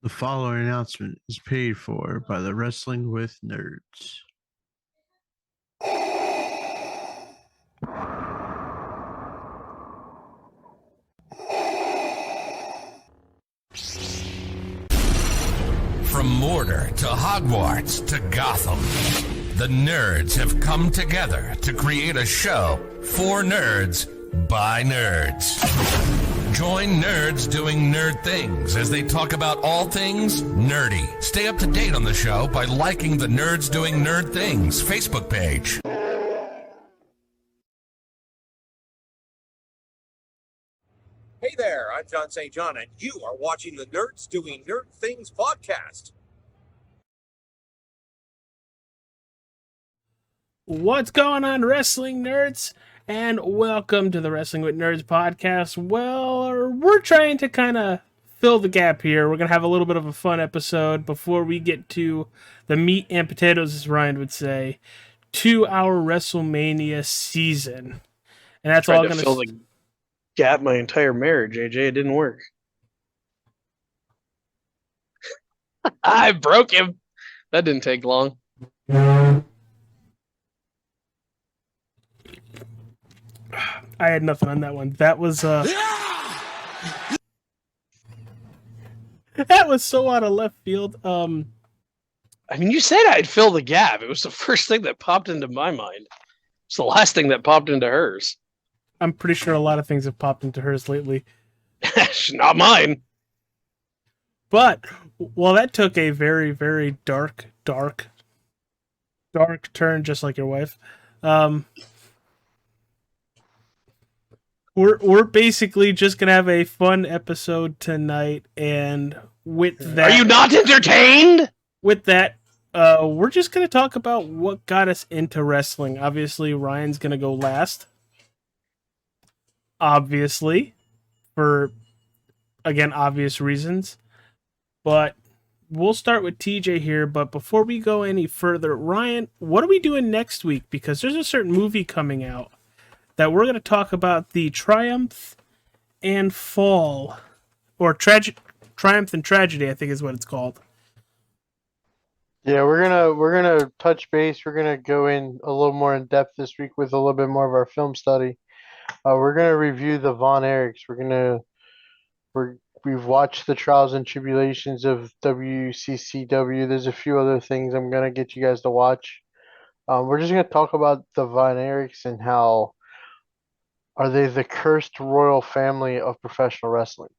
The following announcement is paid for by the Wrestling with Nerds. From Mordor to Hogwarts to Gotham, the nerds have come together to create a show for nerds by nerds. Join nerds doing nerd things as they talk about all things nerdy. Stay up to date on the show by liking the Nerds Doing Nerd Things Facebook page. Hey there, I'm John St. John, and you are watching the Nerds Doing Nerd Things podcast. What's going on, wrestling nerds? And welcome to the Wrestling with Nerds podcast. Well, we're trying to kind of fill the gap here. We're going to have a little bit of a fun episode before we get to the meat and potatoes, as Ryan would say, to our WrestleMania season. And that's all going to fill the gap my entire marriage, AJ. It didn't work. I broke him. That didn't take long. I had nothing on that one. That was that was so out of left field. I mean, you said I'd fill the gap. It was the first thing that popped into my mind. It's the last thing that popped into hers. I'm pretty sure a lot of things have popped into hers lately. Not mine. But, well, that took a very, very dark turn, just like your wife. We're basically just gonna have a fun episode tonight, and with that, are you not entertained? With that, we're just gonna talk about what got us into wrestling. Obviously, Ryan's gonna go last. Obviously, for again obvious reasons, but we'll start with TJ here. But before we go any further, Ryan, what are we doing next week? Because there's a certain movie coming out that we're going to talk about, the Triumph and Fall, or Triumph and Tragedy, I think is what it's called. Yeah, we're gonna touch base. We're gonna go in a little more in depth this week with a little bit more of our film study. We're gonna review the Von Erichs. We've watched the Trials and Tribulations of WCCW. There's a few other things I'm gonna get you guys to watch. We're just gonna talk about the Von Erichs and how are they the cursed royal family of professional wrestling.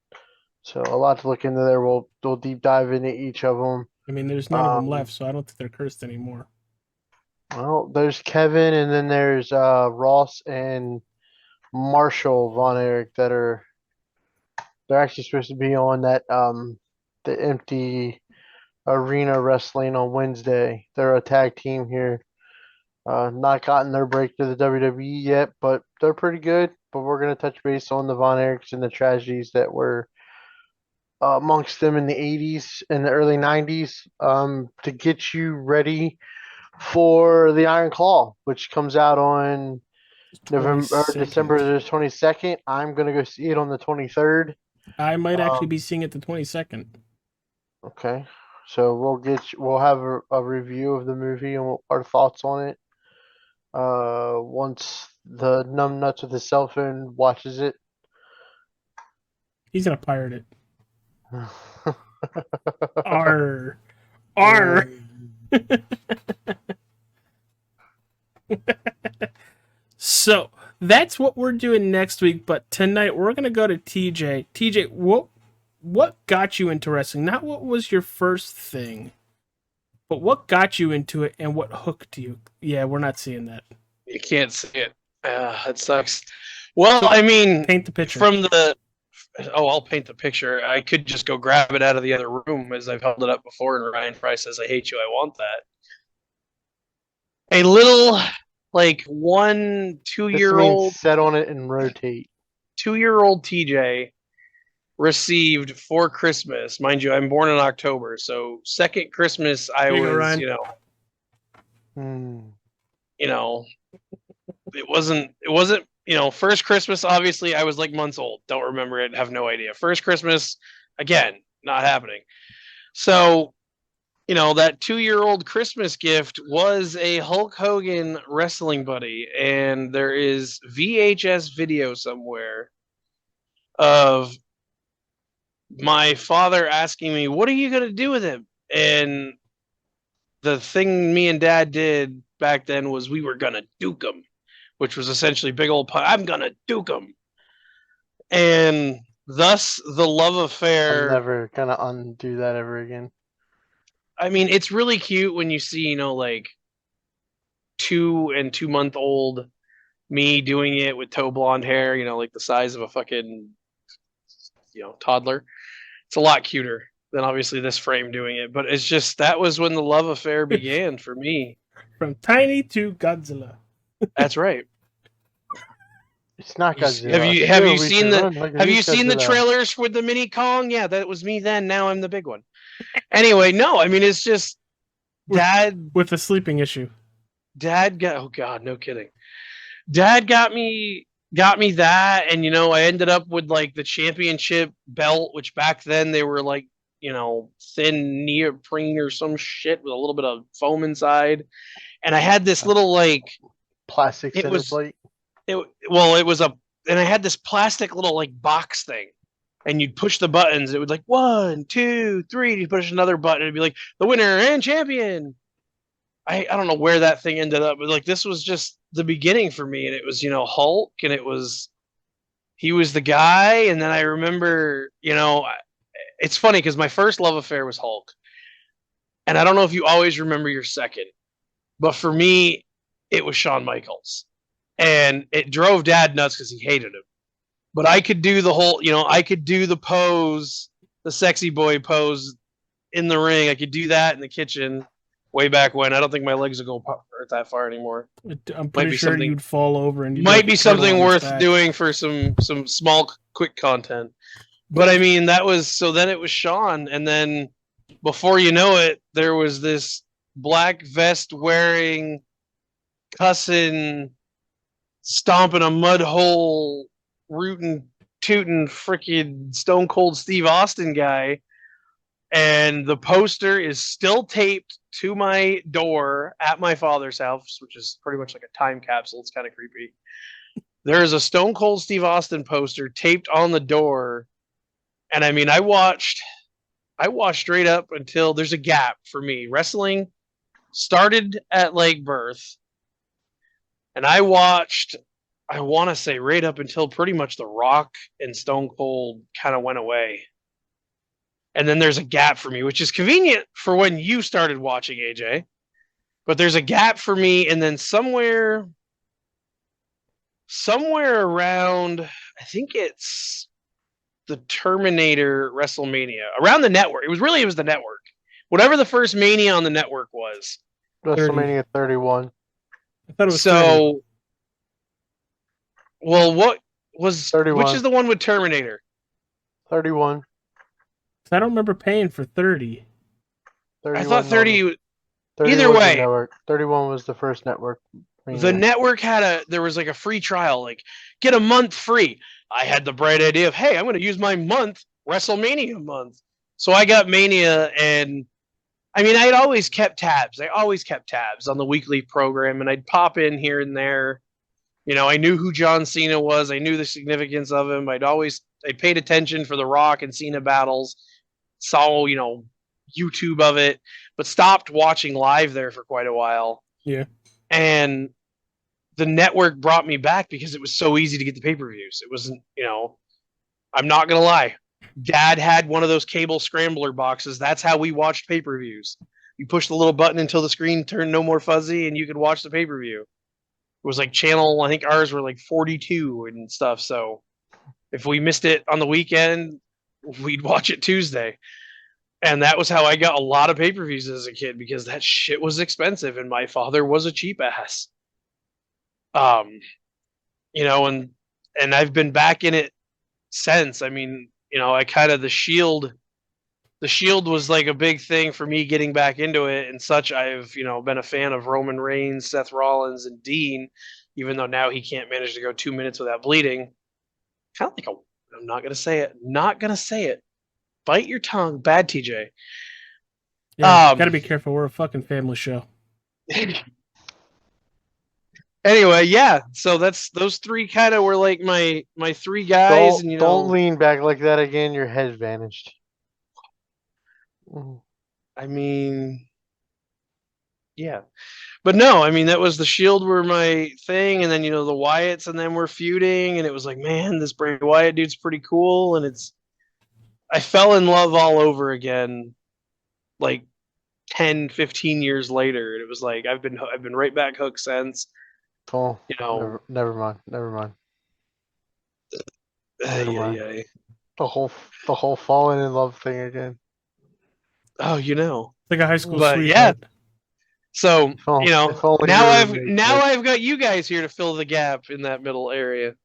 So a lot to look into there. We'll deep dive into each of them. I mean, there's none of them left, so I don't think they're cursed anymore. Well, there's Kevin, and then there's Ross and Marshall Von Erich they're actually supposed to be on that the empty arena wrestling on Wednesday. They're a tag team here. Not gotten their break to the WWE yet, but they're pretty good. But we're going to touch base on the Von Erichs and the tragedies that were amongst them in the 80s and the early 90s to get you ready for the Iron Claw, which comes out on December the 22nd. I'm going to go see it on the 23rd. I might actually be seeing it the 22nd. Okay. So we'll have a review of the movie and our thoughts on it. Once the numbnuts with his cell phone watches it. He's gonna pirate it. R. R. So that's what we're doing next week. But tonight we're gonna go to TJ. TJ, what got you into wrestling? Not what was your first thing, but what got you into it and what hooked you? Yeah, we're not seeing that. You can't see it. It sucks. Well, so, I mean, paint the picture. I'll paint the picture. I could just go grab it out of the other room as I've held it up before, and Ryan Price says, "I hate you, I want that." A little, 2-year-old... Set on it and rotate. 2-year-old TJ received for Christmas. Mind you, I'm born in October, so second Christmas I was, it wasn't, first Christmas, obviously, I was months old. Don't remember it, have no idea. First Christmas, again, not happening. So, you know, that 2-year-old Christmas gift was a Hulk Hogan wrestling buddy, and there is VHS video somewhere of my father asking me, "What are you gonna do with him?" And the thing me and Dad did back then was we were gonna duke him, which was essentially big old pun. I'm gonna duke him, and thus the love I'm affair. never gonna undo that ever again. I mean, it's really cute when you see, you know, like 2 and 2-month-old me doing it with tow blonde hair, you know, like the size of a fucking, you know, toddler. It's a lot cuter than obviously this frame doing it, but it's just that was when the love affair began for me. From Tiny to Godzilla. That's right. It's not You- Godzilla. have you Still, we seen can the run like a have you huge seen the Godzilla. trailers for the mini Kong? Yeah, that was me then. Now I'm the big one. Anyway, no, I mean it's just Dad With a sleeping issue. Dad got oh god, no kidding. Dad got me that, and you know, I ended up with like the championship belt, which back then they were like, you know, thin neoprene or some shit with a little bit of foam inside. And I had this little like Plastic it center was- plate. it was and I had this plastic little like box thing. And you'd push the buttons, it would like 1, 2, 3, you push another button, it'd be like the winner and champion. I don't know where that thing ended up, but like this was just the beginning for me, and it was, you know, Hulk, and he was the guy. And then I remember, you know, it's funny because my first love affair was Hulk, and I don't know if you always remember your second, but for me, it was Shawn Michaels, and it drove Dad nuts because he hated him. But I could do the whole, you know, I could do the pose, the sexy boy pose in the ring. I could do that in the kitchen way back when. I don't think my legs will go that far anymore. I'm pretty be sure something- you'd fall over and you'd Might like be a turtle something on his worth back. doing for some small quick content. But I mean, that was so then it was Sean, and then before you know it, there was this black vest wearing, cussing, stomping a mud hole, rootin' tootin' freaking Stone Cold Steve Austin guy. And the poster is still taped to my door at my father's house, which is pretty much like a time capsule. It's kind of creepy. There is a Stone Cold Steve Austin poster taped on the door. And I mean, I watched straight up until there's a gap for me. Wrestling started at leg birth. And I watched, I want to say right up until pretty much The Rock and Stone Cold kind of went away. And then there's a gap for me, which is convenient for when you started watching, AJ. But there's a gap for me, and then somewhere around, I think it's the Terminator WrestleMania, around the network. It was the network. Whatever the first Mania on the network was. WrestleMania 31. I thought it was 30. So, well, what was 31. which is the one with Terminator? 31. I don't remember paying for 30. 31 I thought 30. 30 either was the way. network. 31 was the first network. The network there was like a free trial, like get a month free. I had the bright idea of, hey, I'm going to use my month, WrestleMania month. So I got Mania, and I mean, I'd always kept tabs. I always kept tabs on the weekly program, and I'd pop in here and there. You know, I knew who John Cena was. I knew the significance of him. I paid attention for the Rock and Cena battles. Saw, you know, YouTube of it, but stopped watching live there for quite a while. Yeah. And the network brought me back because it was so easy to get the pay-per-views. It wasn't, you know, I'm not going to lie. Dad had one of those cable scrambler boxes. That's how we watched pay-per-views. You push the little button until the screen turned no more fuzzy and you could watch the pay-per-view. It was like channel, I think ours were like 42 and stuff. So if we missed it on the weekend, we'd watch it Tuesday. And that was how I got a lot of pay-per-views as a kid, because that shit was expensive and my father was a cheap ass. You know, and I've been back in it since. I mean, you know, I kind of the Shield was like a big thing for me getting back into it and such. I've, you know, been a fan of Roman Reigns, Seth Rollins, and Dean, even though now he can't manage to go 2 minutes without bleeding. Kind of like I'm not going to say it. Not going to say it. Bite your tongue. Bad TJ. Yeah, gotta be careful. We're a fucking family show. Anyway, yeah. So that's those three kind of were like my three guys, and Don't lean back like that again. Your head vanished. I mean, yeah. But no, I mean that was the Shield were my thing, and then the Wyatts and them were feuding, and it was like, man, this Bray Wyatt dude's pretty cool, and I fell in love all over again, like 10, 15 years later, and it was like I've been right back hooked since. Oh, Never mind. Never mind. Ay. The whole falling in love thing again. Oh, It's like a high school but sweetheart. yeah. So If only now your I've roommate now was- I've got you guys here to fill the gap in that middle area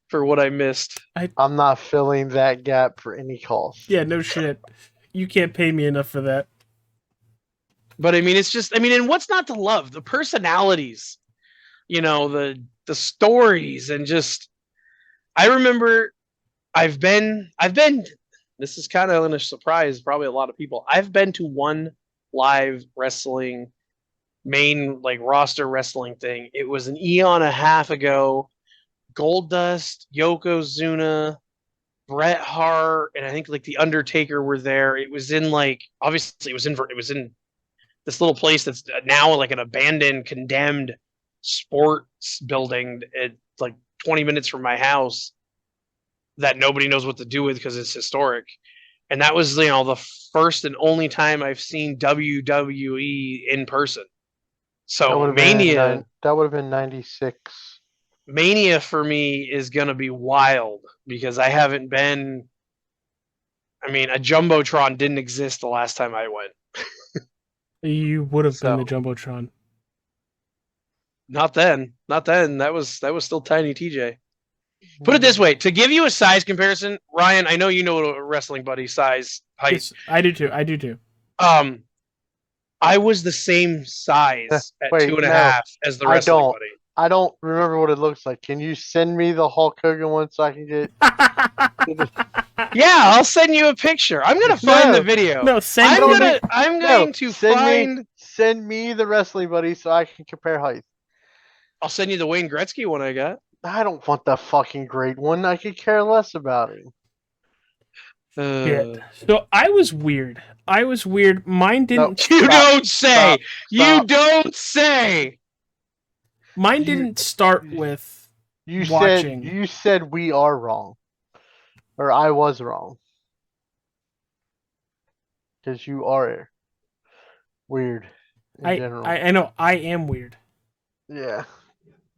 for what I missed. I'm not filling that gap for any cost. Yeah, no shit. You can't pay me enough for that. But I mean, it's just and what's not to love? The personalities, the stories, and just I remember I've been. This is kind of a surprise, probably a lot of people. I've been to one live wrestling main roster wrestling thing. It was an eon and a half ago. Goldust, Yokozuna, Bret Hart, and I think the Undertaker were there. It was in obviously it was in this little place that's now an abandoned, condemned sports building at 20 minutes from my house that nobody knows what to do with because it's historic. And that was the first and only time I've seen WWE in person. So Mania, that would have been 96. Mania for me is gonna be wild because I haven't been. I mean, a jumbotron didn't exist the last time I went. You would have been the jumbotron. Not then. That was still tiny TJ. Put it this way: to give you a size comparison, Ryan, I know you know a wrestling buddy size height. Yes, I do too. I was the same size at Wait, 2.5 as the wrestling buddy. I don't remember what it looks like. Can you send me the Hulk Hogan one so I can get? Yeah, I'll send you a picture. I'm gonna find the video. No, I'm going to find. Send me the wrestling buddy so I can compare height. I'll send you the Wayne Gretzky one I got. I don't want the fucking great one. I could care less about it. Yeah. So I was weird. Mine didn't. You don't say. You don't say. Mine didn't start with watching. You said we are wrong, or I was wrong, because you are weird. In general. I know I am weird. Yeah.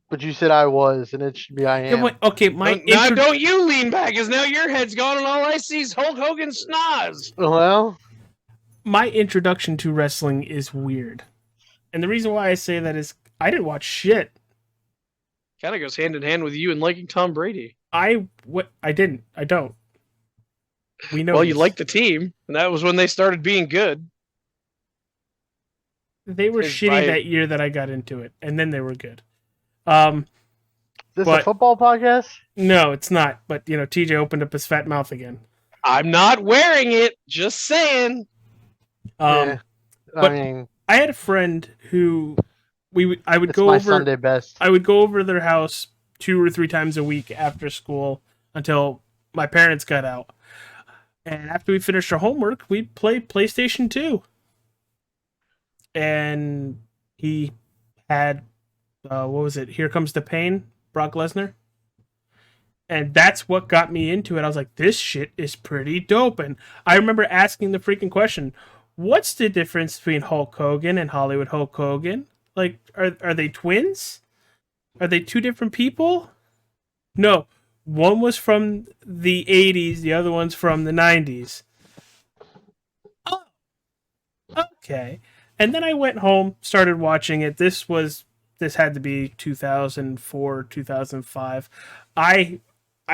But you said I was, and it should be I am. Yeah, okay, now don't you lean back, because now your head's gone, and all I see is Hulk Hogan's schnoz. Well, my introduction to wrestling is weird, and the reason why I say that is I didn't watch shit. Kind of goes hand in hand with you and liking Tom Brady. I didn't. I don't. We know. Well, you liked the team, and that was when they started being good. They were shitty that year that I got into it, and then they were good. This a football podcast? No, it's not. But TJ opened up his fat mouth again. I'm not wearing it. Just saying. I had a friend who I would go my over Sunday best. I would go over to their house 2 or 3 times a week after school until my parents got out. And after we finished our homework, we'd play PlayStation 2. And he had what was it? Here Comes the Pain, Brock Lesnar. And that's what got me into it. I was like, this shit is pretty dope. And I remember asking the freaking question, what's the difference between Hulk Hogan and Hollywood Hulk Hogan? Like, are they twins? Are they 2 different people? No. One was from the 80s, the other one's from the 90s. Oh. Okay. And then I went home, started watching it. This had to be 2004, 2005. I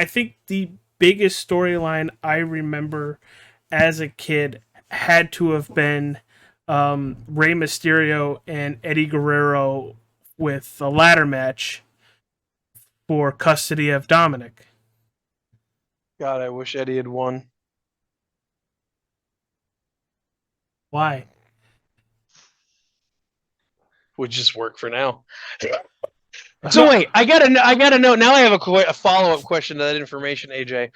think the biggest storyline I remember as a kid had to have been Rey Mysterio and Eddie Guerrero with a ladder match for custody of Dominic. God, I wish Eddie had won. Why? Would just work for now. So wait, I gotta know. Now I have a follow-up question to that information, AJ.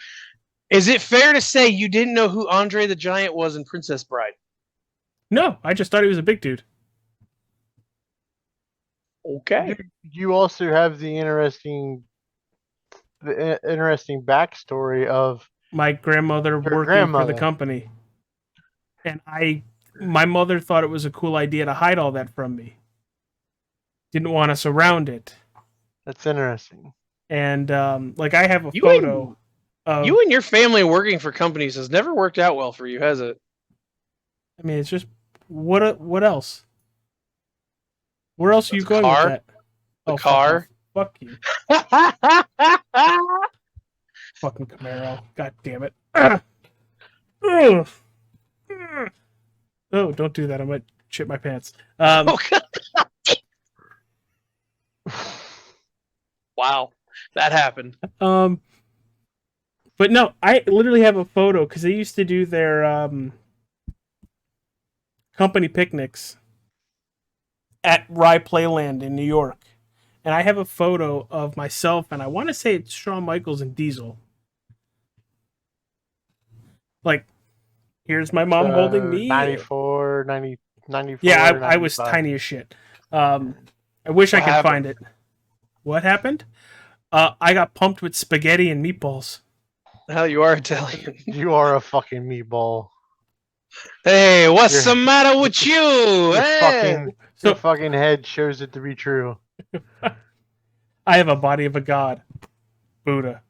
Is it fair to say you didn't know who Andre the Giant was in Princess Bride? No, I just thought he was a big dude. Okay. You also have the interesting backstory of My grandmother working for the grandmother. company. And my mother thought it was a cool idea to hide all that from me. Didn't want us around it. That's interesting. And like I have a You photo of You and your family working for companies has never worked out well for you, has it? I mean, it's just what else? Where else are you The going car? with that? The fuck car? off. Fuck you. Fucking Camaro. God damn it. Ugh. Ugh. Oh, don't do that. I might shit my pants. Okay. Wow, that happened. But no, I literally have a photo because they used to do their company picnics at Rye Playland in New York. And I have a photo of myself, and I want to say it's Shawn Michaels and Diesel. Like, here's my mom holding me. 94, 90, 94. Yeah, I was 95. tiny as shit. I wish I What could happened? find it. What happened? I got pumped with spaghetti and meatballs. Hell, you are Italian. You are a fucking meatball. Hey, what's You're- the matter with you? Your Hey! your So- fucking head shows it to be true. I have a body of a god, Buddha.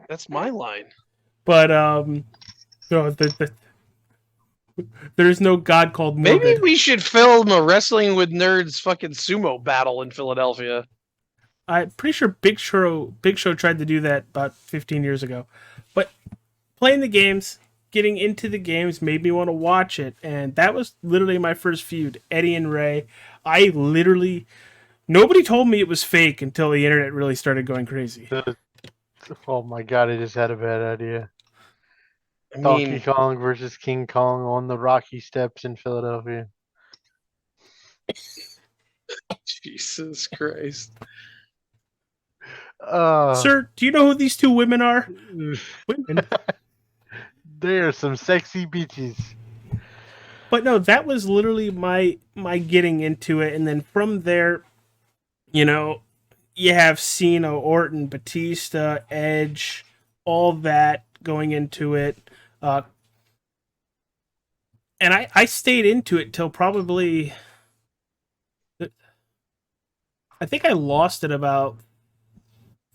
That's my line. But no, there's no god called Morbid. Maybe we should film a Wrestling with Nerds fucking sumo battle in Philadelphia. I'm pretty sure Big Show tried to do that about 15 years ago. But playing the games, getting into the games made me want to watch it, and that was literally my first feud, Eddie and Ray. Nobody told me it was fake until the internet really started going crazy. Oh my god, I just had a bad idea. I Donkey mean, Kong versus King Kong on the Rocky Steps in Philadelphia. Jesus Christ. Sir, do you know who these two women are? Women. They are some sexy bitches. But no, that was literally my getting into it, and then from there, you know, you have Cena, Orton, Batista, Edge, all that going into it, and I stayed into it till probably, I think I lost it about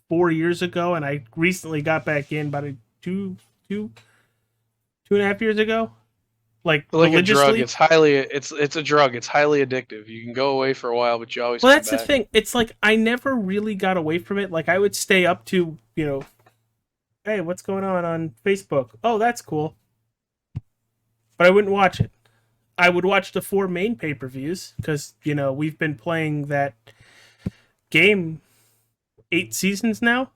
4 years ago, and I recently got back in about two and a half years ago. Like a drug. religiously. It's a drug. It's highly addictive. You can go away for a while, but you always Well, come that's the back. thing. It's like I never really got away from it. Like I would stay up to, hey, what's going on Facebook? Oh, that's cool. But I wouldn't watch it. I would watch the 4 main pay-per-views because, we've been playing that game 8 seasons now.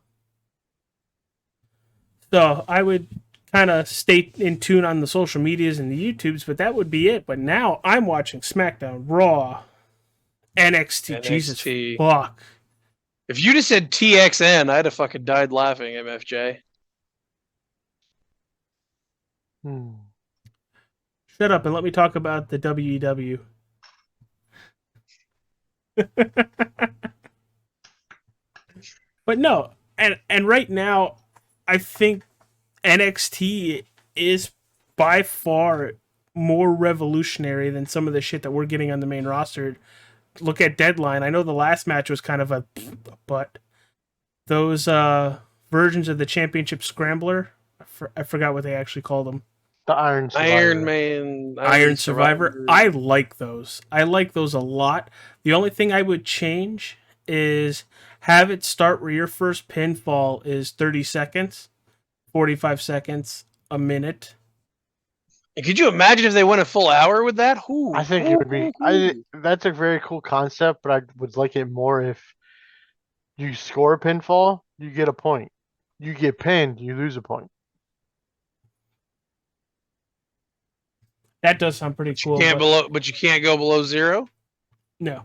So I would kind of stay in tune on the social medias and the YouTubes, but that would be it. But now I'm watching SmackDown, Raw, NXT. Jesus NXT. fuck. If you just said TXN, I'd have fucking died laughing, MFJ. Hmm. Shut up and let me talk about the WEW. But no, and right now, I think NXT is by far more revolutionary than some of the shit that we're getting on the main roster. Look at Deadline. I know the last match was kind of but those versions of the Championship Scrambler, I forgot what they actually called them. The Iron Survivor. Iron Man. Iron Survivor. I like those. I like those a lot. The only thing I would change is have it start where your first pinfall is 30 seconds, 45 seconds, a minute. Could you imagine if they went a full hour with that? Ooh, I think it would be. That's a very cool concept, but I would like it more if you score a pinfall, you get a point. You get pinned, you lose a point. That does sound pretty You cool. can't But but you can't go below 0. no.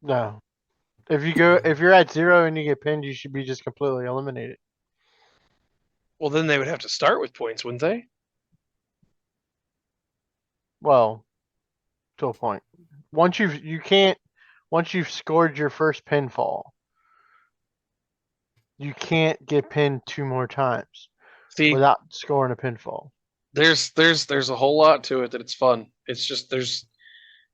No. If you're at 0 and you get pinned, you should be just completely eliminated. Well, then they would have to start with points, wouldn't they? Well, to a point. Once you've scored your first pinfall, you can't get pinned 2 more times See, without scoring a pinfall. there's a whole lot to it that it's fun. It's just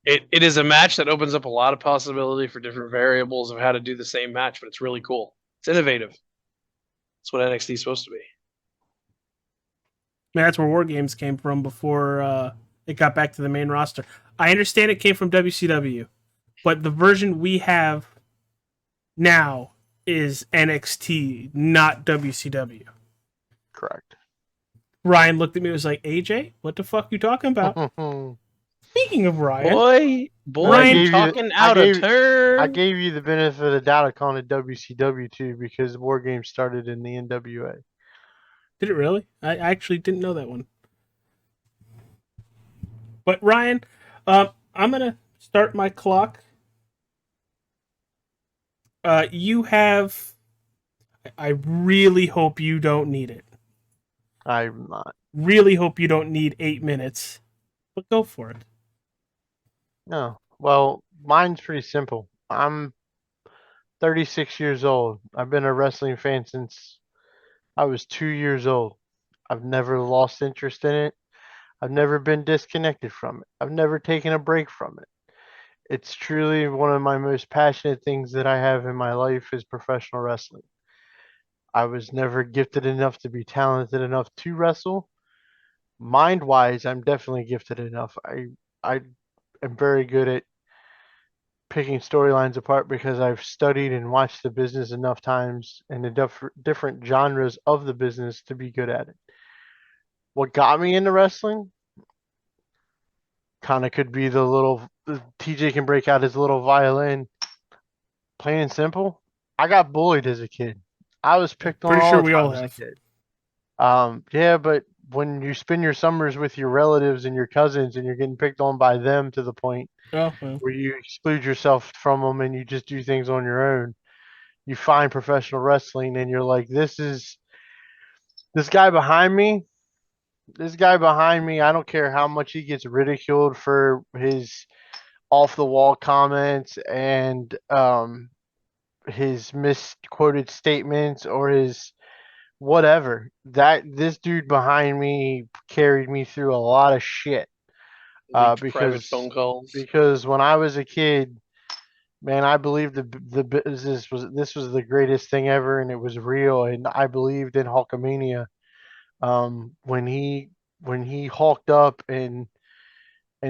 it is a match that opens up a lot of possibility for different variables of how to do the same match, but it's really cool. It's innovative. That's what NXT is supposed to be. Man, that's where War Games came from before it got back to the main roster. I understand it came from WCW, but the version we have now is NXT, not WCW. Correct. Ryan looked at me and was like, AJ, what the fuck you talking about? Speaking of Ryan, Boy, Ryan, you talking out of turn. I gave you the benefit of the doubt of calling it WCW too because War Games started in the NWA. did it really? I actually didn't know that one. But Ryan, I'm gonna start my clock. You have. I really hope you don't need it. I'm not. Really hope you don't need 8 minutes. But go for it. No. Well, mine's pretty simple. I'm 36 years old. I've been a wrestling fan since I was 2 years old. I've never lost interest in it. I've never been disconnected from it. I've never taken a break from it. It's truly one of my most passionate things that I have in my life is professional wrestling. I was never gifted enough to be talented enough to wrestle. Mind-wise, I'm definitely gifted enough. I am very good at picking storylines apart because I've studied and watched the business enough times and the different genres of the business to be good at it. What got me into wrestling kind of could be TJ can break out his little violin. Plain and simple, I got bullied as a kid. I was picked on Pretty all sure the we time all as a have. kid. Yeah, but when you spend your summers with your relatives and your cousins and you're getting picked on by them to the point Oh, well. where you exclude yourself from them and you just do things on your own, you find professional wrestling and you're like, this guy behind me. This guy behind me, I don't care how much he gets ridiculed for his off the wall comments and his misquoted statements or his whatever. That this dude behind me carried me through a lot of shit. Leaked private phone calls. Because when I was a kid, man, I believed the business was the greatest thing ever, and it was real, and I believed in Hulkamania. When he hulked up and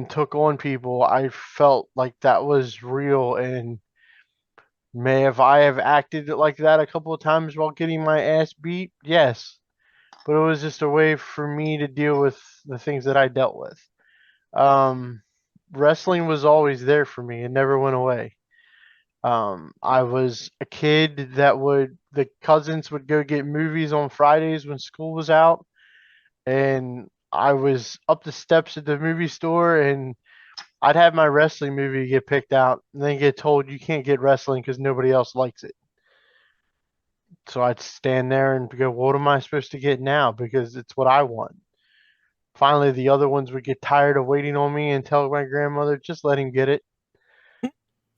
took on people, I felt like that was real. And I have acted like that a couple of times while getting my ass beat? Yes, but it was just a way for me to deal with the things that I dealt with. Um, Wrestling was always there for me; it never went away. I was a kid that the cousins would go get movies on Fridays when school was out, and I was up the steps at the movie store and I'd have my wrestling movie get picked out and then get told you can't get wrestling because nobody else likes it. So I'd stand there and go, what am I supposed to get now? Because it's what I want. Finally, the other ones would get tired of waiting on me and tell my grandmother, just let him get it.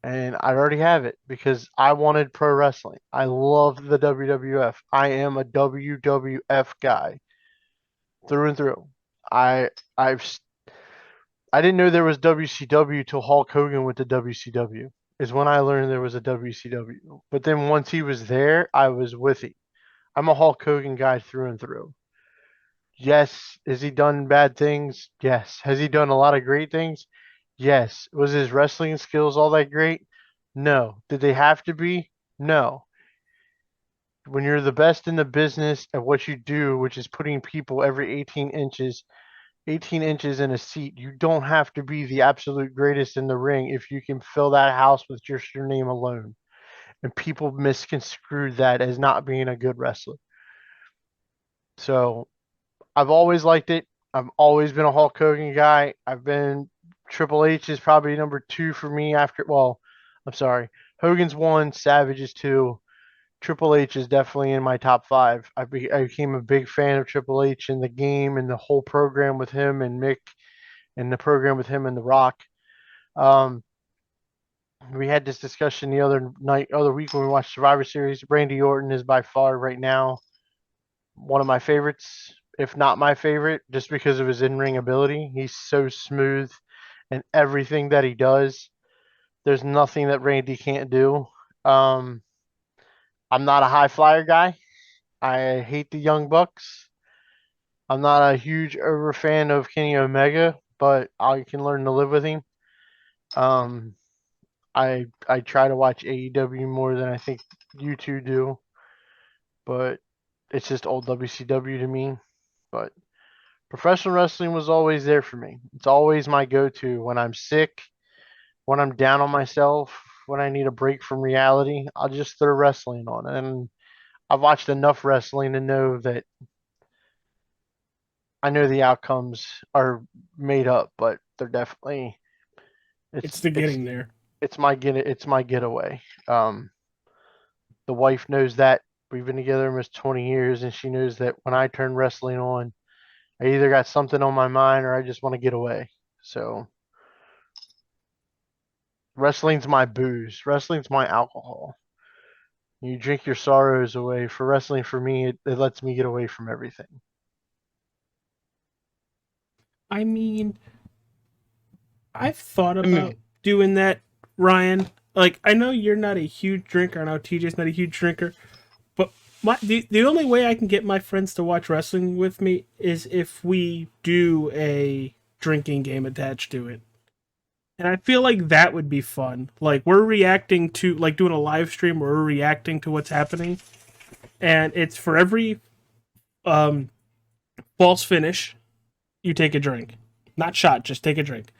And I'd already have it because I wanted pro wrestling. I love the WWF. I am a WWF guy through and through. I didn't know there was WCW till Hulk Hogan went to WCW. Is when I learned there was a WCW. But then once he was there, I was with him. I'm a Hulk Hogan guy through and through. Yes. Has he done bad things? Yes. Has he done a lot of great things? Yes. Was his wrestling skills all that great? No. Did they have to be? No. When you're the best in the business at what you do, which is putting people every 18 inches in a seat, you don't have to be the absolute greatest in the ring if you can fill that house with just your name alone. And people misconstrued that as not being a good wrestler. So I've always liked it. I've always been a Hulk Hogan guy. Triple H is probably number 2 for me after. Well, I'm sorry, Hogan's 1, Savage is 2. Triple H is definitely in my top 5. I became a big fan of Triple H in the game and the whole program with him and Mick, and the program with him and The Rock. We had this discussion the other week when we watched Survivor Series. Randy Orton is by far right now one of my favorites, if not my favorite, just because of his in-ring ability. He's so smooth in everything that he does. There's nothing that Randy can't do. I'm not a high flyer guy. I hate the Young Bucks. I'm not a huge over fan of Kenny Omega, but I can learn to live with him. I try to watch AEW more than I think you two do, but it's just old WCW to me. But professional wrestling was always there for me. It's always my go-to when I'm sick, when I'm down on myself, when I need a break from reality. I'll just throw wrestling on, and I've watched enough wrestling to know that I know the outcomes are made up, but they're definitely It's the getting there. It's my getaway. The wife knows that. We've been together almost 20 years, and she knows that when I turn wrestling on, I either got something on my mind or I just want to get away. So wrestling's my booze. Wrestling's my alcohol. You drink your sorrows away. For wrestling, for me, it lets me get away from everything. I mean, I've thought about doing that, Ryan. Like, I know you're not a huge drinker. I know TJ's not a huge drinker. But the only way I can get my friends to watch wrestling with me is if we do a drinking game attached to it. And I feel like that would be fun. Like, we're reacting to, like, doing a live stream where we're reacting to what's happening. And it's for every false finish, you take a drink. Not shot, just take a drink.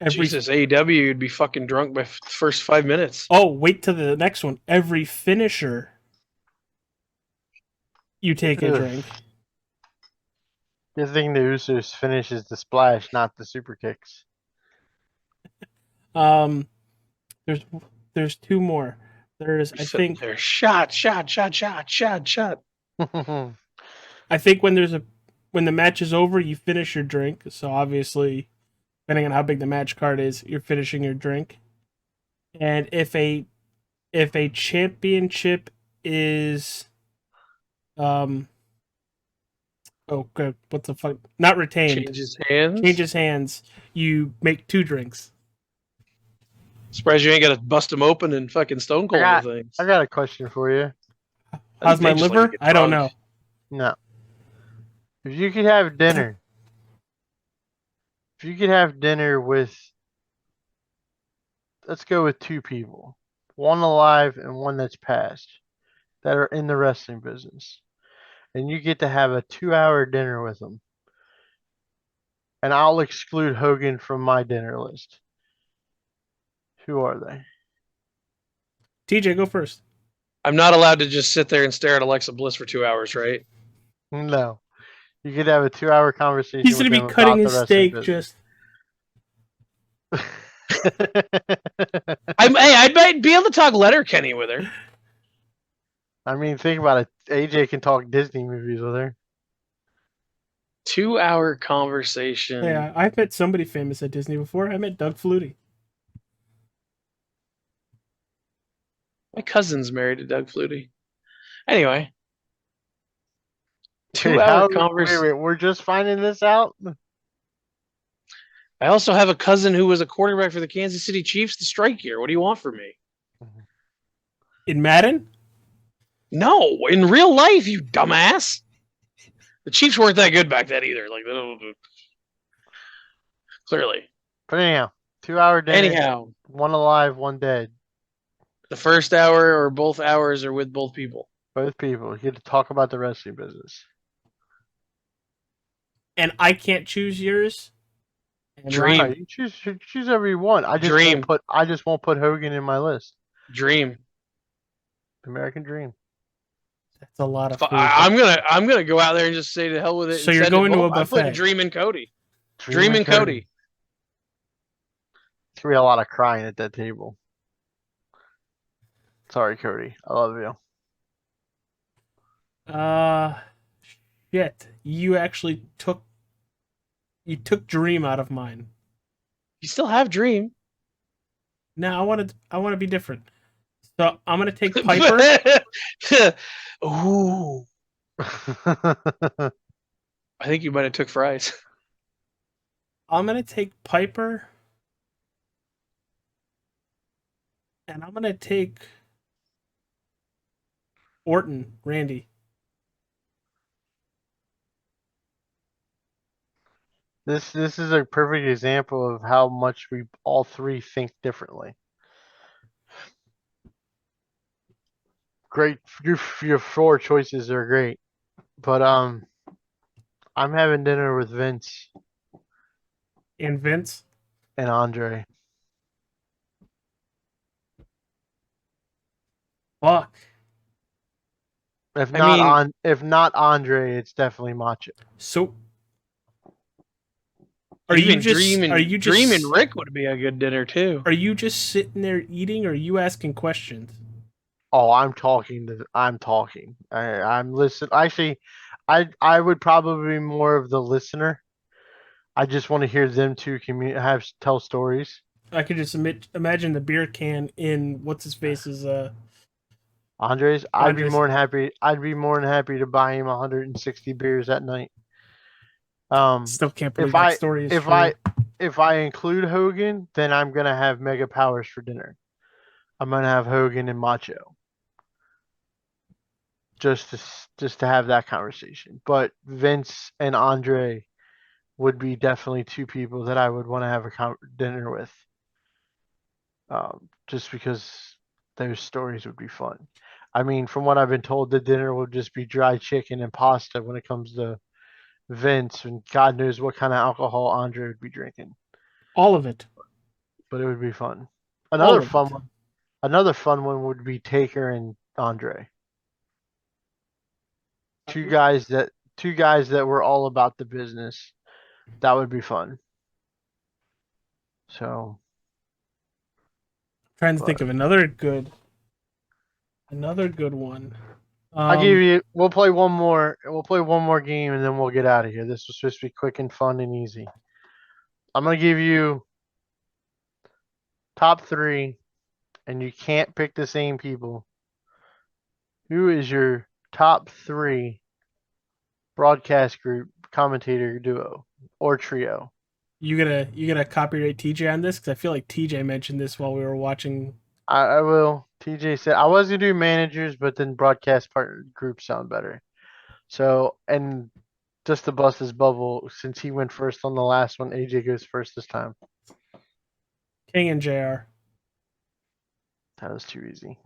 Jesus, AEW, you'd be fucking drunk by the first 5 minutes. Oh, wait till the next one. Every finisher, you take a drink. Good thing the Usos finishes the splash, not the super kicks. There's 2 more. There's, I think, there's shot. I think when the match is over, you finish your drink. So obviously, depending on how big the match card is, you're finishing your drink. And if a championship is oh good, what the fuck? Not retained. Changes hands. You make 2 drinks. Surprised you ain't got to bust them open and fucking stone cold the things. I got a question for you. How's my liver? I don't know. No. If you could have dinner with, let's go with 2 people, one alive and one that's passed, that are in the wrestling business, and you get to have a 2-hour dinner with them, and I'll exclude Hogan from my dinner list. Who are they? TJ, go first. I'm not allowed to just sit there and stare at Alexa Bliss for 2 hours, right? No. You could have a 2-hour conversation. He's going to be cutting his steak just. I might be able to talk Letterkenny with her. I mean, think about it. AJ can talk Disney movies with her. 2-hour conversation. Yeah, I've met somebody famous at Disney before. I met Doug Flutie. My cousin's married to Doug Flutie. Anyway. 2-hour conversation. Wait, we're just finding this out? I also have a cousin who was a quarterback for the Kansas City Chiefs the strike year. What do you want from me? In Madden? No, in real life, you dumbass. The Chiefs weren't that good back then either. Like, clearly. But anyhow, 2-hour dinner. Anyhow. One alive, one dead. The first hour or both hours are with both people. Both people. You get to talk about the wrestling business. And I can't choose yours? Dream. No, you choose whoever you want. I just won't put Hogan in my list. Dream. American Dream. That's a lot of food. I'm gonna go out there and just say to hell with it. So and you're send it going to a home. I'm putting buffet. Dream and Cody. Dream and Cody. It's gonna be a lot of crying at that table. Sorry, Cody. I love you. Shit. You actually took Dream out of mine. You still have Dream. Now I want to be different. So I'm gonna take Piper. Ooh. I think you might have took fries. I'm gonna take Piper. And I'm gonna take Orton, Randy. This is a perfect example of how much we all three think differently. Great, your four choices are great, but I'm having dinner with Vince And Vince. and Andre. Fuck. If I not mean- if not Andre, it's definitely Macho. So are you just Dream and Rick would be a good dinner too. Are you just sitting there eating, or are you asking questions? Oh, I'm talking. I'm listening. Actually, I would probably be more of the listener. I just want to hear them two tell stories. I could just imagine the beer can in what's his face's Andres, I'd be Andres. more than happy. I'd be more than happy to buy him 160 beers that night. Still can't believe if that I story is if true. if I include Hogan, then I'm gonna have Mega Powers for dinner. I'm gonna have Hogan and Macho. Just to have that conversation. But Vince and Andre would be definitely two people that I would want to have a dinner with. Just because those stories would be fun. I mean, from what I've been told, the dinner will just be dry chicken and pasta when it comes to Vince, and God knows what kind of alcohol Andre would be drinking. All of it. But it would be fun. All Another of fun it. one. Another fun one would be Taker and Andre. Two guys that were all about the business. That would be fun. So Trying to think of another good one. I'll give you. We'll play one more. We'll play one more game and then we'll get out of here. This was supposed to be quick and fun and easy. I'm gonna give you top three, and you can't pick the same people. Who is your top three broadcast group commentator duo or trio? You gonna copyright TJ on this? Because I feel like TJ mentioned this while we were watching. I will. TJ said I was gonna do managers, but then broadcast partner groups sound better. So, and just to bust his bubble, since he went first on the last one, AJ goes first this time. King and JR. That was too easy.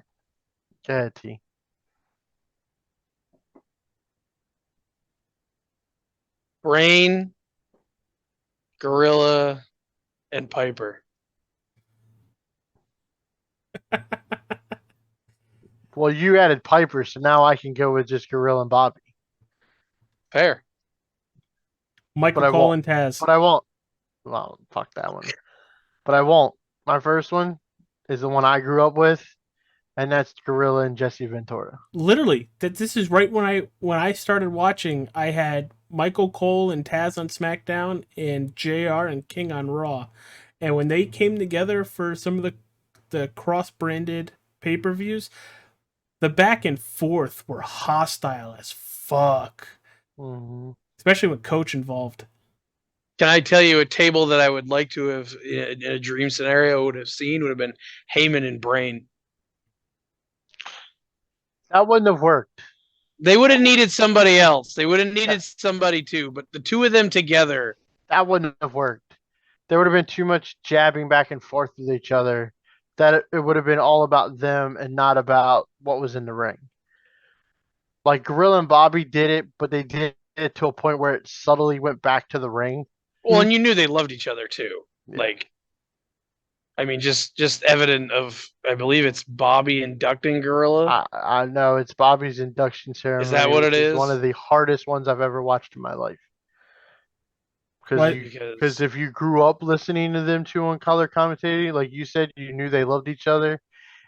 Go ahead, T. Brain, Gorilla, and Piper. Well, you added Piper, so now I can go with just Gorilla and Bobby. Fair. Michael But I Cole won't. and Taz. But I won't. Well, fuck that one. But I won't. My first one is the one I grew up with, and that's Gorilla and Jesse Ventura. Literally, this is right when I started watching. I had Michael Cole and Taz on SmackDown and JR and King on Raw, and when they came together for some of the cross-branded pay-per-views, the back and forth were hostile as fuck. Mm-hmm. Especially with Coach involved. Can I tell you a table that I would like to have in a dream scenario would have been Heyman and Brain. That wouldn't have worked. They would have needed somebody else. They would have needed somebody too, but the two of them together. That wouldn't have worked. There would have been too much jabbing back and forth with each other. That it would have been all about them and not about what was in the ring. Like Gorilla and Bobby did it, but they did it to a point where it subtly went back to the ring. Well, and you knew they loved each other too. Yeah. Like I mean, just evident of, I believe it's Bobby inducting Gorilla. I know it's Bobby's induction ceremony. Is that what which it is? One of the hardest ones I've ever watched in my life. Because if you grew up listening to them two on color commentating, like you said, you knew they loved each other.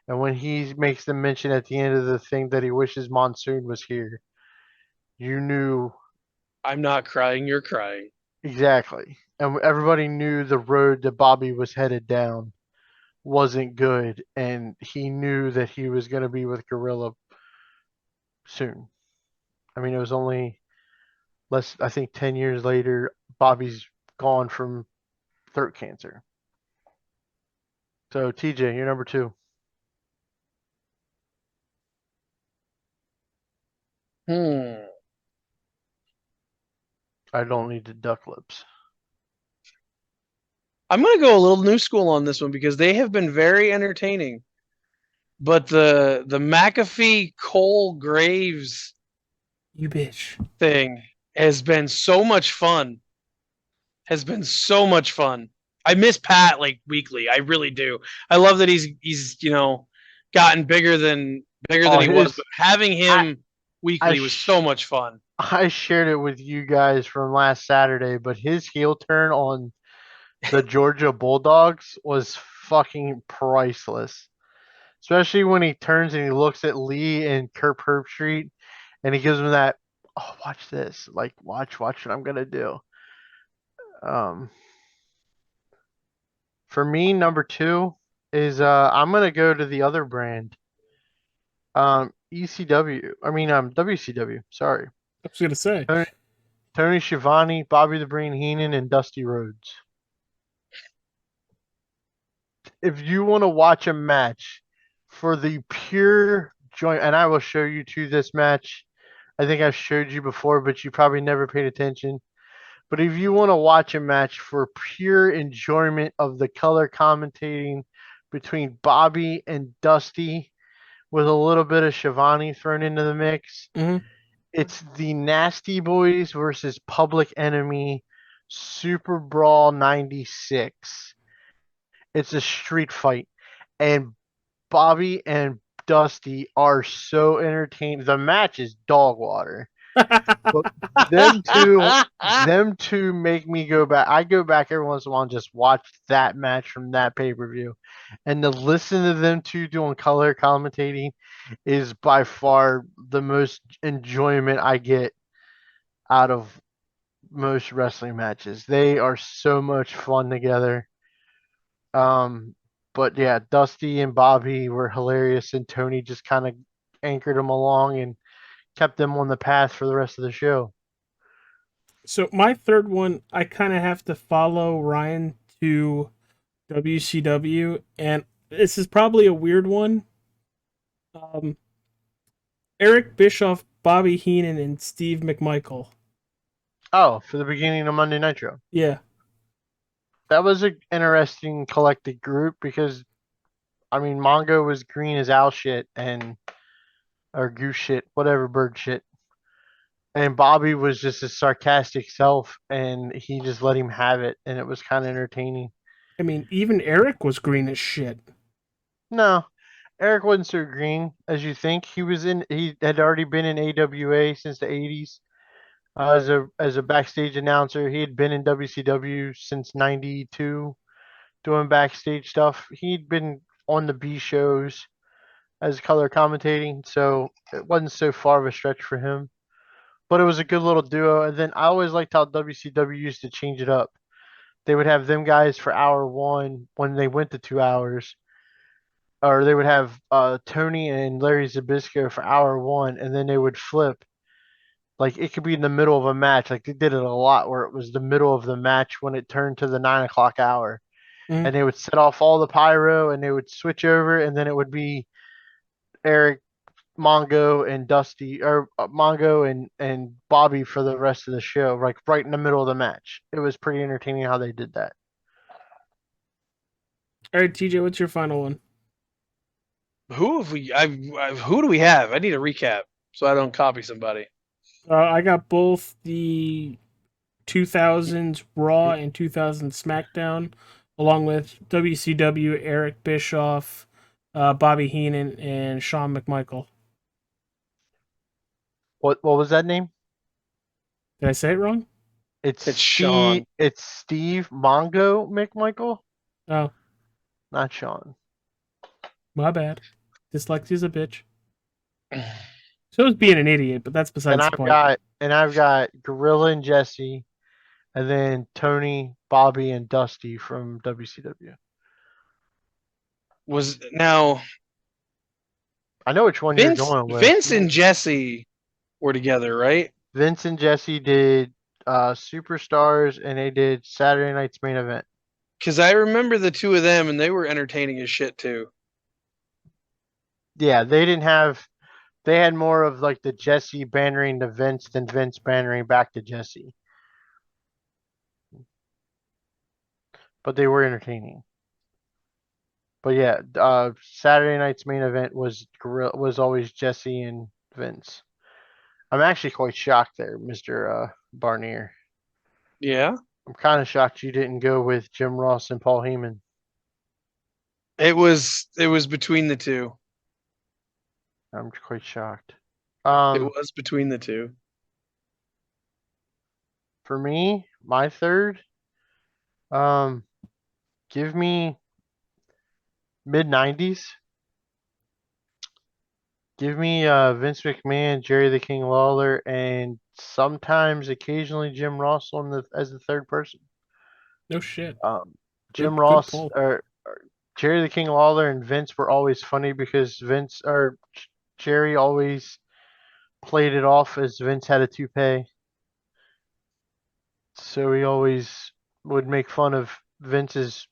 And when he makes the mention at the end of the thing that he wishes Monsoon was here, you knew I'm not crying, you're crying. exactly. And everybody knew the road that Bobby was headed down wasn't good. And he knew that he was going to be with Gorilla soon. I mean, it was only I think 10 years later, Bobby's gone from throat cancer. So, TJ, you're number 2. I don't need to duck lips. I'm going to go a little new school on this one because they have been very entertaining. But the McAfee Cole Graves You bitch. thing has been so much fun. Has been so much fun. I miss Pat like weekly. I really do. I love that he's gotten bigger than he was. But having him weekly was so much fun. I shared it with you guys from last Saturday, but his heel turn on the Georgia Bulldogs was fucking priceless. Especially when he turns and he looks at Lee and Kurt Herbstreit and he gives him that, oh, watch this. Like, watch what I'm going to do. For me, number 2 is I'm going to go to the other brand. WCW. Sorry. I was gonna say. Tony Schiavone, Bobby the Brain Heenan, and Dusty Rhodes. If you want to watch a match for the pure joy, and I will show you to this match. I think I've showed you before, but you probably never paid attention. But if you want to watch a match for pure enjoyment of the color commentating between Bobby and Dusty with a little bit of Schiavone thrown into the mix, it's the Nasty Boys versus Public Enemy Super Brawl 96. It's a street fight. And Bobby and Dusty are so entertaining. The match is dog water. But them two make me go back. I go back every once in a while and just watch that match from that pay-per-view. And to listen to them two doing color commentating is by far the most enjoyment I get out of most wrestling matches. They are so much fun together. But yeah, Dusty and Bobby were hilarious, and Tony just kind of anchored them along and kept them on the path for the rest of the show. So my third one, I kind of have to follow Ryan to WCW, and this is probably a weird one. Eric Bischoff, Bobby Heenan, and Steve McMichael. Oh, for the beginning of Monday Nitro. Yeah. That was an interesting collected group because, I mean, Mongo was green as owl shit or goose shit, whatever bird shit. And Bobby was just his sarcastic self, and he just let him have it, and it was kind of entertaining. I mean, even Eric was green as shit. No, Eric wasn't so green as you think. He had already been in AWA since the 80s. As a backstage announcer, he had been in WCW since '92, doing backstage stuff. He'd been on the B shows as color commentating, so it wasn't so far of a stretch for him. But it was a good little duo. And then I always liked how WCW used to change it up. They would have them guys for hour 1 when they went to 2 hours, or they would have Tony and Larry Zbyszko for hour 1, and then they would flip. Like, it could be in the middle of a match. Like, they did it a lot where it was the middle of the match when it turned to the 9 o'clock hour. Mm-hmm. And they would set off all the pyro, and they would switch over, and then it would be Eric, Mongo, and Dusty, or Mongo and Bobby for the rest of the show, like right in the middle of the match. It was pretty entertaining how they did that. All right, TJ, what's your final one? Who do we have? I need a recap so I don't copy somebody. I got both the 2000s Raw and 2000 SmackDown. along with WCW Eric Bischoff, Bobby Heenan, and Shawn McMichael. What was that name? Did I say it wrong? It's Sean. It's Steve Mongo McMichael, Oh, not Sean. my bad. Dyslexia's a bitch. So is being an idiot, but that's besides the point. I've got Gorilla and Jesse, and then Tony, Bobby, and Dusty from WCW. Now I know which one you're going with. Vince and Jesse were together, right? Vince and Jesse did Superstars, and they did Saturday Night's Main Event. Because I remember the two of them, and they were entertaining as shit too. Yeah, they had more of like the Jesse bantering to Vince than Vince bantering back to Jesse. But they were entertaining. But yeah, Saturday Night's Main Event was always Jesse and Vince. I'm actually quite shocked there, Mr. Barnier. Yeah. I'm kind of shocked you didn't go with Jim Ross and Paul Heyman. It was between the two. I'm quite shocked. It was between the two. For me, my third, give me mid-90s. Give me Vince McMahon, Jerry the King Lawler, and sometimes, occasionally, Jim Ross as the third person. No shit. Jim Good Ross pull. or Jerry the King Lawler and Vince were always funny because Jerry always played it off as Vince had a toupee. So he always would make fun of Vince's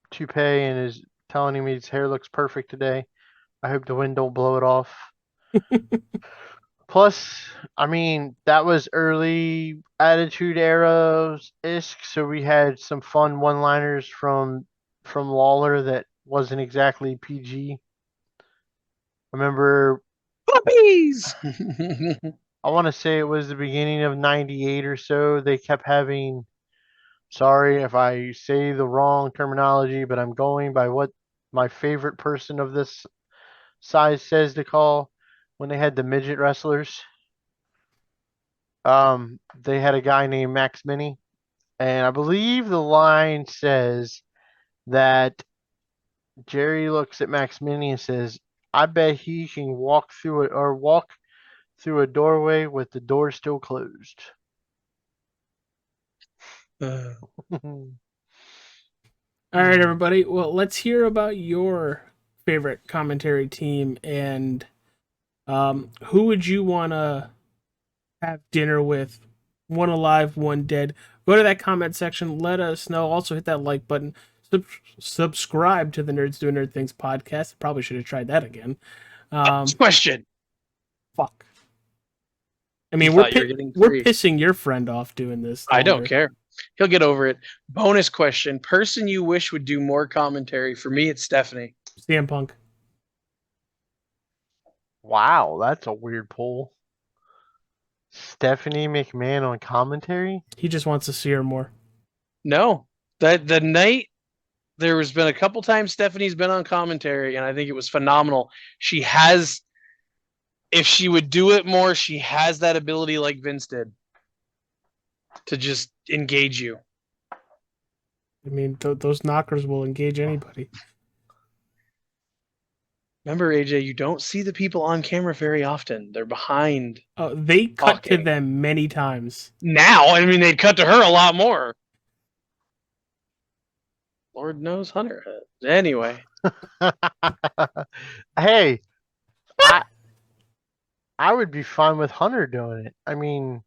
toupee and is telling him his hair looks perfect today. I hope the wind don't blow it off. Plus, I mean, that was early Attitude Era-ish, so we had some fun one-liners from Lawler that wasn't exactly PG. I remember Puppies! I want to say it was the beginning of 98 or so. They kept having, sorry if I say the wrong terminology, but I'm going by what my favorite person of this size says to call when they had the midget wrestlers. They had a guy named Max Mini, and I believe the line says that Jerry looks at Max Mini and says, I bet he can walk through a doorway with the door still closed. All right, everybody. Well, let's hear about your favorite commentary team and who would you want to have dinner with? One alive, one dead. Go to that comment section. Let us know. Also, hit that like button. Subscribe to the Nerds Doing Nerd Things podcast. Probably should have tried that again. Question. Fuck. I mean, we're pissing your friend off doing this. I don't care. He'll get over it. Bonus question. Person you wish would do more commentary. For me, it's Stephanie. CM Punk. Wow, that's a weird poll. Stephanie McMahon on commentary? He just wants to see her more. No. The night there has been a couple times Stephanie's been on commentary, and I think it was phenomenal. She has, if she would do it more, she has that ability like Vince did to just engage you. I mean, those knockers will engage anybody. Remember, AJ, you don't see the people on camera very often. They're behind. Oh, they cut talking. to them many times. Now, I mean, they'd cut to her a lot more. Lord knows Hunter. Anyway. Hey, I would be fine with Hunter doing it. I mean,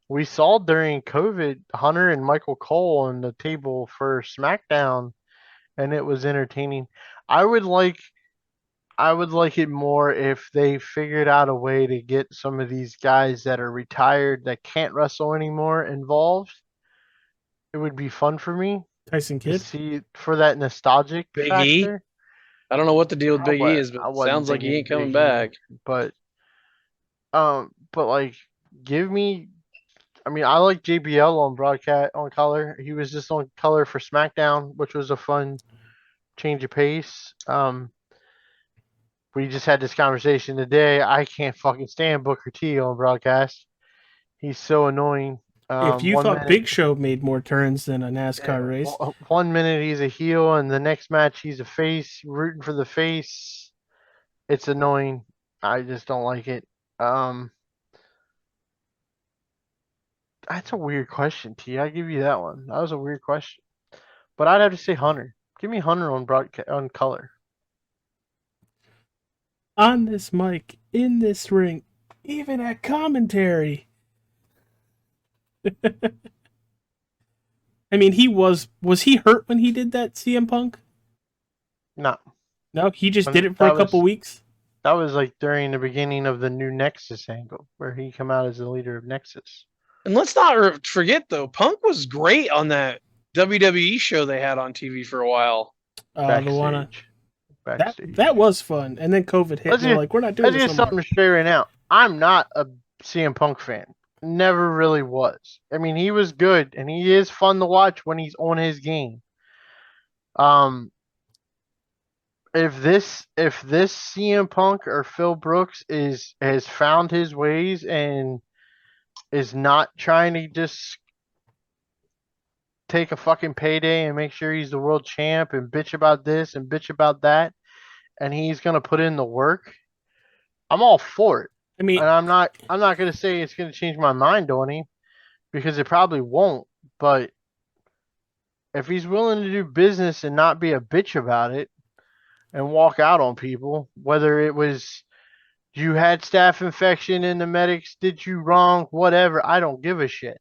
we saw during COVID Hunter and Michael Cole on the table for SmackDown, and it was entertaining. I would like it more if they figured out a way to get some of these guys that are retired that can't wrestle anymore involved. It would be fun for me. Tyson to Kidd? see for that nostalgic Big factor. E? I don't know what the deal with Big E is, but it sounds like he ain't coming back. But like, give me I mean, I like JBL on broadcast on color. He was just on color for SmackDown, which was a fun change of pace. We just had this conversation today. I can't fucking stand Booker T on broadcast. He's so annoying. If you One thought minute, Big Show made more turns than a NASCAR race, 1 minute he's a heel, and the next match he's a face, rooting for the face. It's annoying. I just don't like it. That's a weird question, T. I give you that one. That was a weird question, but I'd have to say Hunter. Give me Hunter on broadcast on color. on this mic, in this ring, even at commentary. I mean, was he hurt when he did that, CM Punk? No, No, he just When did it for that a couple was- weeks. that was like during the beginning of the new Nexus angle, where he come out as the leader of Nexus. And let's not forget though, Punk was great on that WWE show they had on TV for a while. The one Backstage. that was fun, and then COVID hit. Let's And they're get- like, we're not doing Let's this get no more. something straight right now. I'm not a CM Punk fan. Never really was. I mean, he was good, and he is fun to watch when he's on his game. If this CM Punk or Phil Brooks has found his ways and is not trying to just take a fucking payday and make sure he's the world champ and bitch about this and bitch about that, and he's gonna put in the work, I'm all for it. I mean, And I'm not gonna say it's gonna change my mind on him, because it probably won't. But if he's willing to do business and not be a bitch about it and walk out on people, whether it was you had staph infection and the medics did you wrong, whatever, I don't give a shit.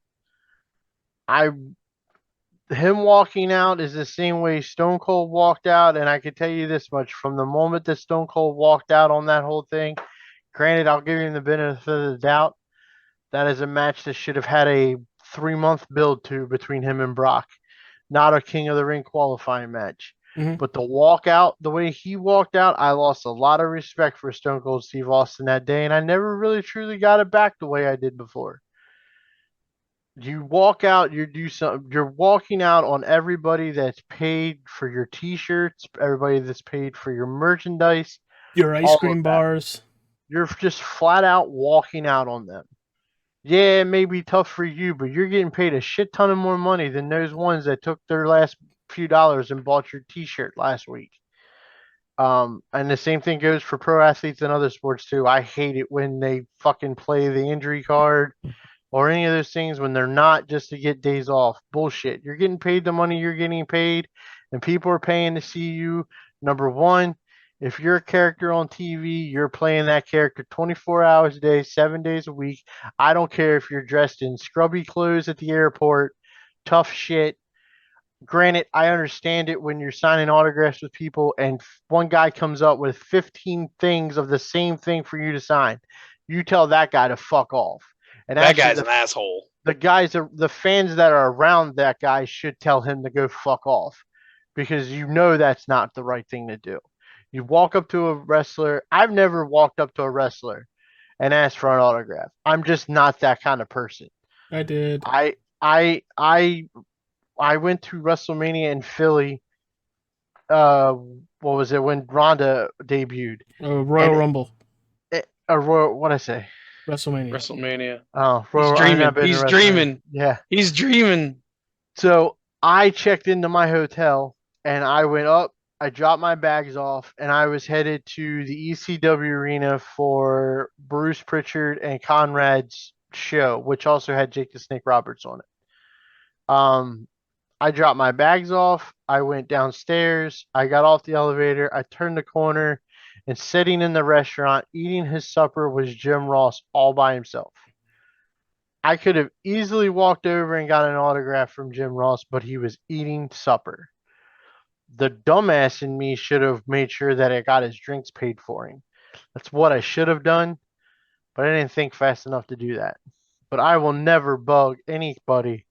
Him walking out is the same way Stone Cold walked out, and I can tell you this much: from the moment that Stone Cold walked out on that whole thing, granted, I'll give him the benefit of the doubt. That is a match that should have had a 3-month build to between him and Brock, not a King of the Ring qualifying match. Mhm. But the walkout, the way he walked out, I lost a lot of respect for Stone Cold Steve Austin that day, and I never really truly got it back the way I did before. You walk out, you do something. You're walking out on everybody that's paid for your T-shirts, everybody that's paid for your merchandise. your ice all of cream that. bars. You're just flat out walking out on them. Yeah, it may be tough for you, but you're getting paid a shit ton of more money than those ones that took their last few dollars and bought your T-shirt last week. And the same thing goes for pro athletes and other sports too. I hate it when they fucking play the injury card or any of those things when they're not just to get days off. Bullshit. You're getting paid the money you're getting paid, and people are paying to see you. Number one, if you're a character on TV, you're playing that character 24 hours a day, 7 days a week. I don't care if you're dressed in scrubby clothes at the airport, tough shit. Granted, I understand it when you're signing autographs with people and one guy comes up with 15 things of the same thing for you to sign. You tell that guy to fuck off. And That actually, guy's an asshole. the fans that are around that guy should tell him to go fuck off, because you know that's not the right thing to do. You walk up to a wrestler. I've never walked up to a wrestler and asked for an autograph. I'm just not that kind of person. I did. I went to WrestleMania in Philly. What was it when Ronda debuted? Royal And- Rumble, Or what I say? WrestleMania. WrestleMania. Oh, He's I've dreaming. not been to He's WrestleMania. dreaming. Yeah. He's dreaming. So I checked into my hotel and I went up. I dropped my bags off and I was headed to the ECW arena for Bruce Pritchard and Conrad's show, which also had Jake the Snake Roberts on it. I dropped my bags off. I went downstairs. I got off the elevator. I turned the corner, and sitting in the restaurant eating his supper was Jim Ross all by himself. I could have easily walked over and got an autograph from Jim Ross, but he was eating supper. The dumbass in me should have made sure that I got his drinks paid for him. That's what I should have done, but I didn't think fast enough to do that. But I will never bug anybody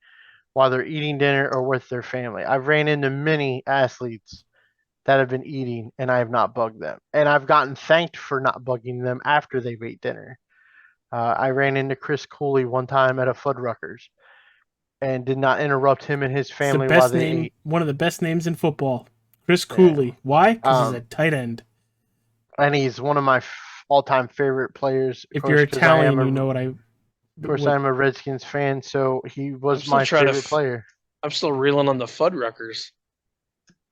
while they're eating dinner or with their family. I've ran into many athletes that have been eating and I have not bugged them. And I've gotten thanked for not bugging them after they've ate dinner. I ran into Chris Cooley one time at a Fuddruckers and did not interrupt him and his It's the family while best they name, ate. one of the best names in football. Chris Yeah. Cooley. Why? Because he's Um, a tight end. And he's one of my all-time favorite players. If you're Italian, you know what I. Of course, I'm a Redskins fan, so he was still my trying to favorite player. I'm still reeling on the Fuddruckers.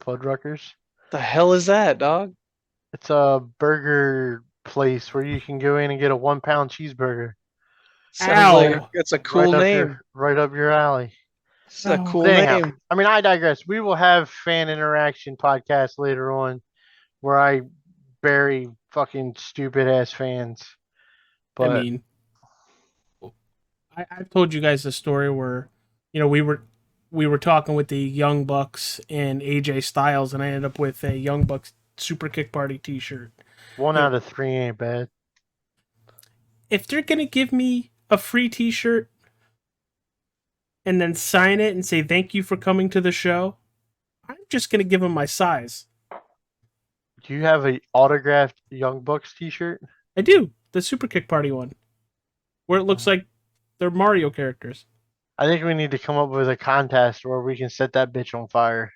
Fuddruckers. The hell is that, dog? It's a burger place where you can go in and get a 1-pound cheeseburger. Sounds like Ow. it's a cool name. Right up your alley. It's a Oh. cool But anyhow, name. I mean, I digress. We will have fan interaction podcast later on where I bury fucking stupid ass fans. But I mean, I've told you guys the story where, we were talking with the Young Bucks and AJ Styles, and I ended up with a Young Bucks Super Kick Party T-shirt. 1 out of 3 ain't bad. If they're gonna give me a free T-shirt and then sign it and say thank you for coming to the show, I'm just gonna give them my size. Do you have a autographed Young Bucks T-shirt? I do, the Super Kick Party one, where it looks like they're Mario characters. I think we need to come up with a contest where we can set that bitch on fire.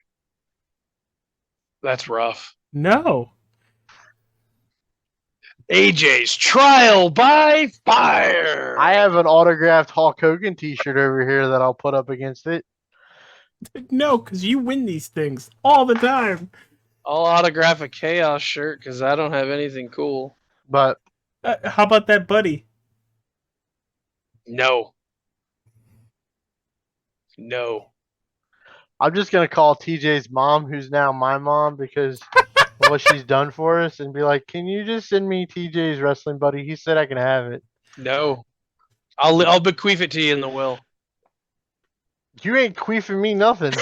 That's rough. No. AJ's trial by fire. I have an autographed Hulk Hogan T-shirt over here that I'll put up against it. No, because you win these things all the time. I'll autograph a Chaos shirt because I don't have anything cool. But How about that, buddy? No. No. I'm just gonna call TJ's mom, who's now my mom, because of what she's done for us, and be like, "Can you just send me TJ's wrestling buddy? He said I can have it." No. I'll bequeath it to you in the will. You ain't queefing me nothing.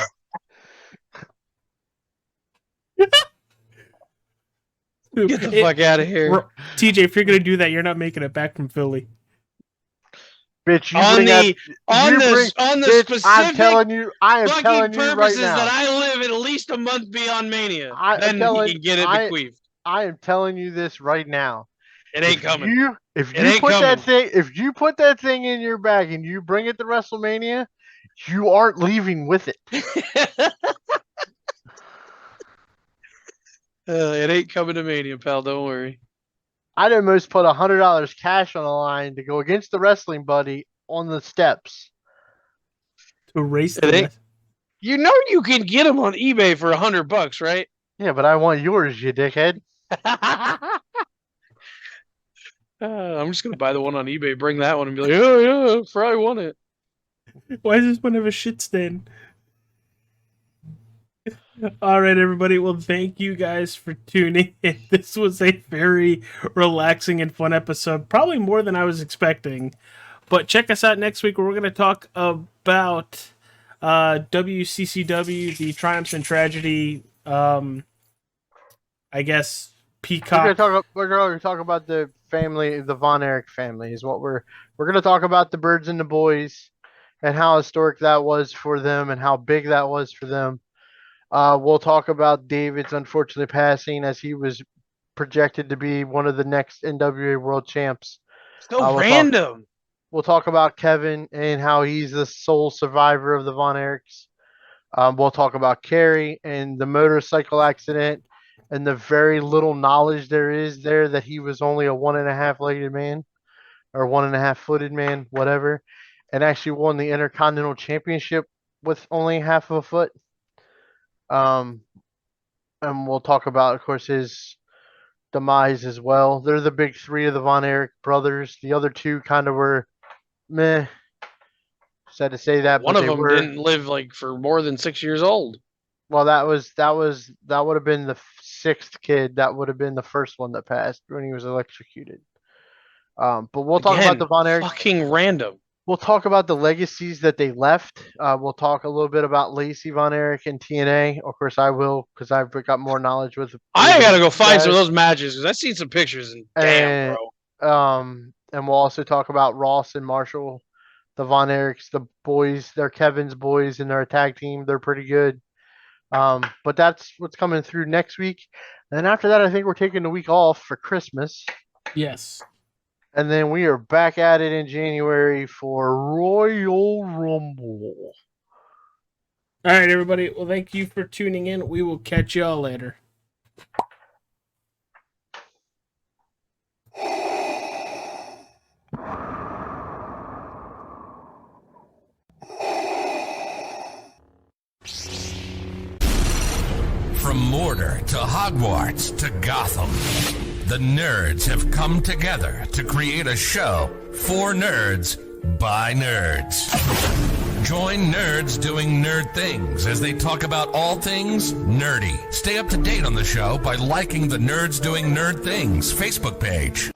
Get the fuck out of here. TJ, if you're gonna do that, you're not making it back from Philly. Bitch, you On bring the that, on you the bring- on the bitch, specific I'm telling you, I am fucking telling you right purposes now. that I live at least a month beyond Mania, I'm then telling- he can get it I- bequeathed. I am telling you this right now. It ain't coming. If It you ain't put that coming. thing, if you put that thing in your bag and you bring it to WrestleMania, you aren't leaving with it. It ain't coming to Mania, pal. Don't worry. I'd almost put $100 cash on the line to go against the wrestling buddy on the steps. To erase It ain't- the You know you can get them on eBay for $100, right? Yeah, but I want yours, you dickhead. I'm just gonna buy the one on eBay, bring that one, and be like, "Oh yeah, Fry won it." Why does this one have a shit stain? All right, everybody. Well, thank you guys for tuning in. This was a very relaxing and fun episode, probably more than I was expecting. But check us out next week where we're going to talk about WCCW, the Triumphs and Tragedy, I guess, Peacock. We're gonna talk about the family, the Von Erich family is what we're gonna talk about, the Birds and the Boys and how historic that was for them and how big that was for them. We'll talk about David's unfortunately passing as he was projected to be one of the next NWA world champs. So random. We'll talk about Kevin and how he's the sole survivor of the Von Erichs. We'll talk about Kerry and the motorcycle accident and the very little knowledge there is there that he was only a 1.5-legged man or 1.5-footed man, whatever, and actually won the Intercontinental Championship with only half of a foot. And we'll talk about, of course, his demise as well. They're the big three of the Von Erich brothers. The other two kind of were meh. Sad to say that, One but of they them were. didn't live like for more than 6 years old. Well, that would have been the sixth kid. That would have been the first one that passed when he was electrocuted. But we'll talk about Again, the Von Erich. fucking random. We'll talk about the legacies that they left. We'll talk a little bit about Lacey Von Erich and TNA. Of course, I will because I've got more knowledge with. I gotta go find some of guys. those matches because I've seen some pictures and damn, bro. And we'll also talk about Ross and Marshall, the Von Erichs, the boys. They're Kevin's boys and they're a tag team. They're pretty good. But that's what's coming through next week. And then after that, I think we're taking the week off for Christmas. Yes. And then we are back at it in January for Royal Rumble. All right, everybody. Well, thank you for tuning in. We will catch y'all later. From Mordor to Hogwarts to Gotham, the nerds have come together to create a show for nerds by nerds. Join nerds doing nerd things as they talk about all things nerdy. Stay up to date on the show by liking the Nerds Doing Nerd Things Facebook page.